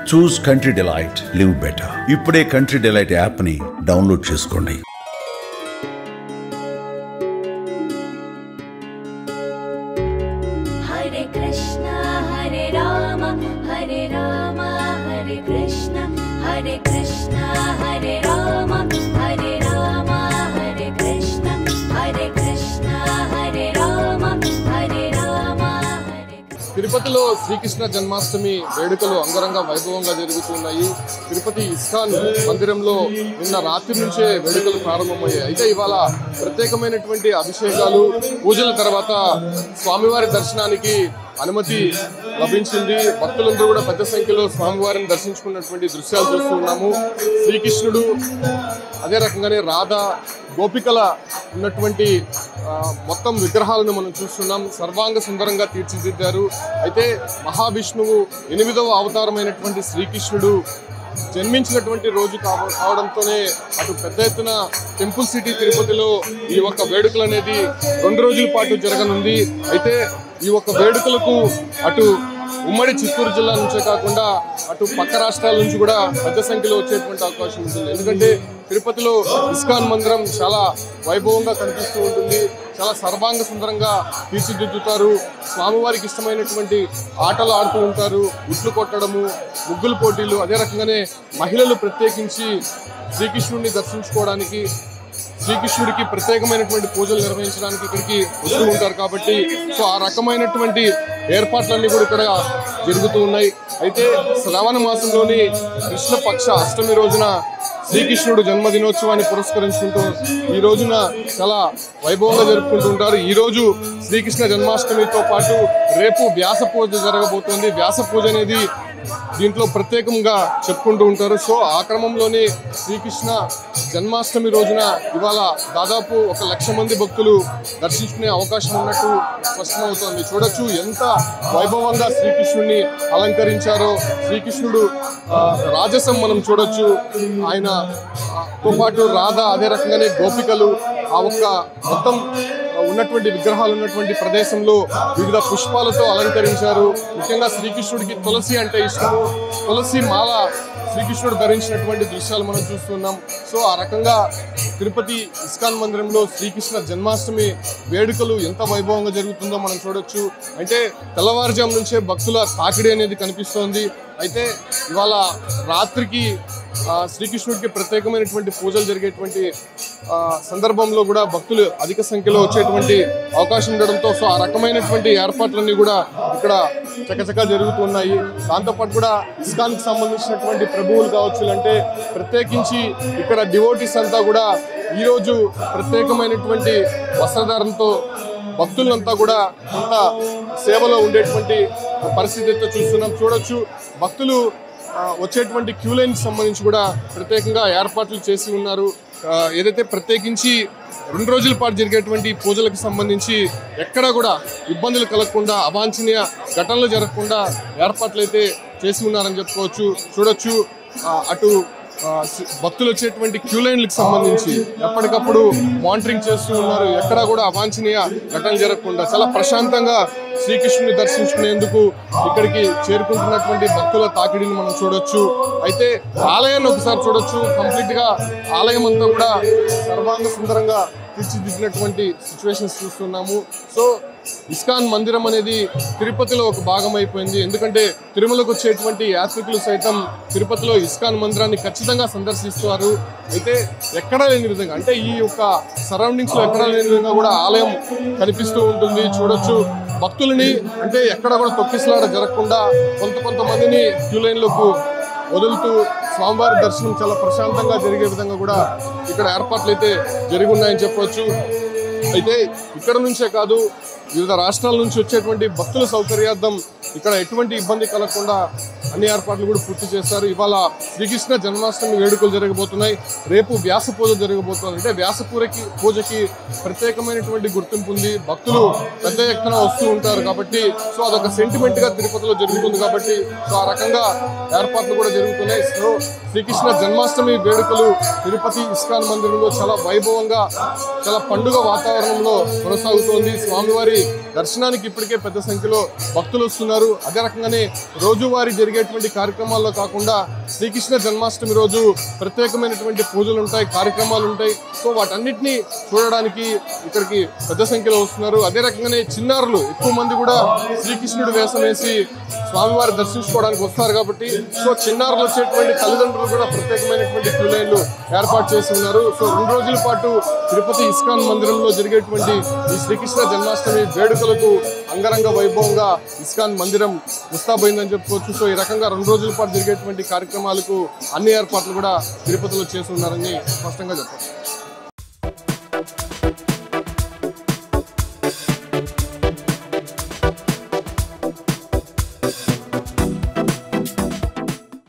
చూస్ country delight, live better. ఇప్పుడే country delight app ని download చేసుకోండి. హరే కృష్ణ హరే రామ హరే రామ హరే కృష్ణ హరే కృష్ణ హరే రామ హరే రామ హరే కృష్ణ హరే కృష్ణ హరే రామ హరే రామ. తిరుపతిలో శ్రీకృష్ణ జన్మాష్టమి వేడుకలు అంగరంగ వైభవంగా జరుగుతున్నాయి. తిరుపతి ఇస్కాన్ మందిరంలో నిన్న రాత్రి నుంచే వేడుకలు ప్రారంభమయ్యాయి. అయితే ఇవాళ ప్రత్యేకమైనటువంటి అభిషేకాలు పూజల తర్వాత స్వామివారి దర్శనానికి అనుమతి లభించింది. భక్తులందరూ కూడా పెద్ద సంఖ్యలో స్వామివారిని దర్శించుకున్నటువంటి దృశ్యాలు చూస్తున్నాము. శ్రీకృష్ణుడు అదే రకంగానే రాధా గోపికల ఉన్నటువంటి మొత్తం విగ్రహాలను మనం చూస్తున్నాం. సర్వాంగ సుందరంగా తీర్చిదిద్దారు. అయితే మహావిష్ణువు 8వ అవతారమైనటువంటి శ్రీకృష్ణుడు జన్మించినటువంటి రోజు కావడంతోనే అటు పెద్ద ఎత్తున టెంపుల్ సిటీ తిరుపతిలో ఈ ఒక్క వేడుకలు అనేది 2 రోజుల పాటు జరగనుంది. అయితే ఈ ఒక్క వేడుకలకు అటు ఉమ్మడి చిత్తూరు జిల్లా నుంచే కాకుండా అటు పక్క రాష్ట్రాల నుంచి కూడా పెద్ద సంఖ్యలో వచ్చేటువంటి అవకాశం ఉంటుంది. ఎందుకంటే తిరుపతిలో ఇస్కాన్ మందిరం చాలా వైభవంగా కనిపిస్తూ ఉంటుంది. చాలా సర్వాంగ సుందరంగా తీర్చిదిద్దుతారు. స్వామివారికి ఇష్టమైనటువంటి ఆటలు ఆడుతూ ఉంటారు. ఉట్లు కొట్టడము, ముగ్గుల పోటీలు, అదే రకంగానే మహిళలు ప్రత్యేకించి శ్రీకృష్ణుడిని దర్శించుకోవడానికి, శ్రీకృష్ణుడికి ప్రత్యేకమైనటువంటి పూజలు నిర్వహించడానికి ఇక్కడికి వస్తూ ఉంటారు. కాబట్టి సో ఆ రకమైనటువంటి ఏర్పాట్లన్నీ కూడా ఇక్కడ జరుగుతూ ఉన్నాయి. అయితే శ్రావణ మాసంలోని కృష్ణపక్ష అష్టమి రోజున శ్రీకృష్ణుడు జన్మదినోత్సవాన్ని పురస్కరించుకుంటూ ఈ రోజున చాలా వైభవంగా జరుపుకుంటూ ఉంటారు. ఈ రోజు శ్రీకృష్ణ జన్మాష్టమితో పాటు రేపు వ్యాస పూజ జరగబోతోంది. వ్యాస పూజ అనేది దీంట్లో ప్రత్యేకంగా చెప్పుకుంటూ ఉంటారు. సో ఆ క్రమంలోనే శ్రీకృష్ణ జన్మాష్టమి రోజున ఇవాళ దాదాపు 1,00,000 మంది భక్తులు దర్శించుకునే అవకాశం ఉన్నట్టు స్పష్టమవుతోంది. చూడొచ్చు ఎంత వైభవంగా శ్రీకృష్ణుడిని అలంకరించారో. శ్రీకృష్ణుడు రాజసం మనం చూడొచ్చు. ఆయనతో పాటు రాధ, అదే రకంగానే గోపికలు ఆ ఒక్క మొత్తం ఉన్నటువంటి విగ్రహాలు ఉన్నటువంటి ప్రదేశంలో వివిధ పుష్పాలతో అలంకరించారు. ముఖ్యంగా శ్రీకృష్ణుడికి తులసి అంటే ఇష్టము. తులసి మాల శ్రీకృష్ణుడు ధరించినటువంటి దృశ్యాలు మనం చూస్తున్నాం. సో ఆ రకంగా తిరుపతి ఇస్కాన్ మందిరంలో శ్రీకృష్ణ జన్మాష్టమి వేడుకలు ఎంత వైభవంగా జరుగుతుందో మనం చూడొచ్చు. అంటే తెల్లవారుజాము నుంచే భక్తుల తాకిడి అనేది కనిపిస్తోంది. అయితే ఇవాళ రాత్రికి శ్రీకృష్ణుడికి ప్రత్యేకమైనటువంటి పూజలు జరిగేటువంటి సందర్భంలో కూడా భక్తులు అధిక సంఖ్యలో వచ్చేటువంటి అవకాశం ఉండడంతో సో ఆ రకమైనటువంటి ఏర్పాట్లన్నీ కూడా ఇక్కడ చకచకా జరుగుతున్నాయి. దాంతోపాటు కూడా ఇస్కాన్కి సంబంధించినటువంటి ప్రభువులు కావచ్చు, అంటే ప్రత్యేకించి ఇక్కడ డివోటీస్ అంతా కూడా ఈరోజు ప్రత్యేకమైనటువంటి వస్త్రధారణతో భక్తులంతా కూడా కొంత సేవలో ఉండేటువంటి పరిస్థితి అయితే చూస్తున్నాం. చూడొచ్చు భక్తులు వచ్చేటువంటి క్యూ లైన్కి సంబంధించి కూడా ప్రత్యేకంగా ఏర్పాట్లు చేసి ఉన్నారు. ఏదైతే ప్రత్యేకించి 2 రోజుల పాటు జరిగేటువంటి పూజలకు సంబంధించి ఎక్కడా కూడా ఇబ్బందులు కలగకుండా, అవాంఛనీయ ఘటనలు జరగకుండా ఏర్పాట్లు అయితే చేసి ఉన్నారని చెప్పుకోవచ్చు. చూడొచ్చు అటు భక్తులు వచ్చేటువంటి క్యూ లైన్లకు సంబంధించి ఎప్పటికప్పుడు మానిటరింగ్ చేస్తూ ఉన్నారు. ఎక్కడా కూడా అవాంఛనీయ ఘటనలు జరగకుండా చాలా ప్రశాంతంగా శ్రీకృష్ణుని దర్శించుకునేందుకు ఇక్కడికి చేరుకుంటున్నటువంటి భక్తుల తాకిడిని మనం చూడొచ్చు. అయితే ఆలయాన్ని ఒకసారి చూడొచ్చు. కంప్లీట్గా ఆలయం అంతా కూడా సర్వాంగ సుందరంగా తీర్చిదిద్దినటువంటి సిచ్యువేషన్స్ చూస్తున్నాము. సో ఇస్కాన్ మందిరం అనేది తిరుపతిలో ఒక భాగం అయిపోయింది. ఎందుకంటే తిరుమలకు వచ్చేటువంటి యాత్రికులు సైతం తిరుపతిలో ఇస్కాన్ మందిరాన్ని ఖచ్చితంగా సందర్శిస్తారు. అయితే ఎక్కడా లేని విధంగా, అంటే ఈ యొక్క సరౌండింగ్స్లో ఎక్కడా లేని విధంగా కూడా ఆలయం కనిపిస్తూ ఉంటుంది. చూడొచ్చు భక్తులని అంటే ఎక్కడ కూడా తొక్కిసలాట జరగకుండా కొంతమందిని క్యూ లైన్లకు వదులుతూ స్వామివారి దర్శనం చాలా ప్రశాంతంగా జరిగే విధంగా కూడా ఇక్కడ ఏర్పాట్లు అయితే జరిగి ఉన్నాయని చెప్పవచ్చు. అయితే ఇక్కడ నుంచే కాదు, వివిధ రాష్ట్రాల నుంచి వచ్చేటువంటి భక్తుల సౌకర్యార్థం ఇక్కడ ఎటువంటి ఇబ్బంది కలగకుండా అన్ని ఏర్పాట్లు కూడా పూర్తి చేస్తారు. ఇవాళ శ్రీకృష్ణ జన్మాష్టమి వేడుకలు జరగబోతున్నాయి. రేపు వ్యాస పూజ జరగబోతుంది. అంటే వ్యాస పూజకి ప్రత్యేకమైనటువంటి గుర్తింపు ఉంది. భక్తులు పెద్ద ఎత్తున వస్తూ ఉంటారు కాబట్టి సో అదొక సెంటిమెంట్గా తిరుపతిలో జరుగుతుంది కాబట్టి సో ఆ రకంగా ఏర్పాట్లు కూడా జరుగుతున్నాయి. సో శ్రీకృష్ణ జన్మాష్టమి వేడుకలు తిరుపతి ఇస్కాన్ మందిరంలో చాలా వైభవంగా, చాలా పండుగ వాతావరణంలో కొనసాగుతోంది. స్వామివారి దర్శనానికి ఇప్పటికే పెద్ద సంఖ్యలో భక్తులు వస్తున్నారు. అదే రకంగానే రోజువారీ జరిగేటువంటి కార్యక్రమాల్లో కాకుండా శ్రీకృష్ణ జన్మాష్టమి రోజు ప్రత్యేకమైనటువంటి పూజలు ఉంటాయి, కార్యక్రమాలు ఉంటాయి. సో వాటన్నిటినీ చూడడానికి ఇక్కడికి పెద్ద సంఖ్యలో వస్తున్నారు. అదే రకంగానే చిన్నారులు ఎక్కువ మంది కూడా శ్రీకృష్ణుడు వేషం వేసి స్వామివారి దర్శించుకోవడానికి వస్తారు కాబట్టి సో చిన్నారులు వచ్చేటువంటి తల్లిదండ్రులు కూడా ప్రత్యేకమైనటువంటి క్యూ లైన్లు ఏర్పాటు చేసి ఉన్నారు. సో 2 రోజుల పాటు తిరుపతి ఇస్కాన్ మందిరంలో జరిగేటువంటి ఈ శ్రీకృష్ణ జన్మాష్టమి వేడుకలకు అంగరంగ వైభవంగా ఇస్కాన్ మందిరం ముస్తాబైందని చెప్పుకోవచ్చు. సో ఈ రకంగా 2 రోజుల పాటు జరిగేటువంటి కార్యక్రమాలకు అన్ని ఏర్పాట్లు కూడా తిరుపతిలో చేసి ఉన్నారని స్పష్టంగా చెప్పచ్చు.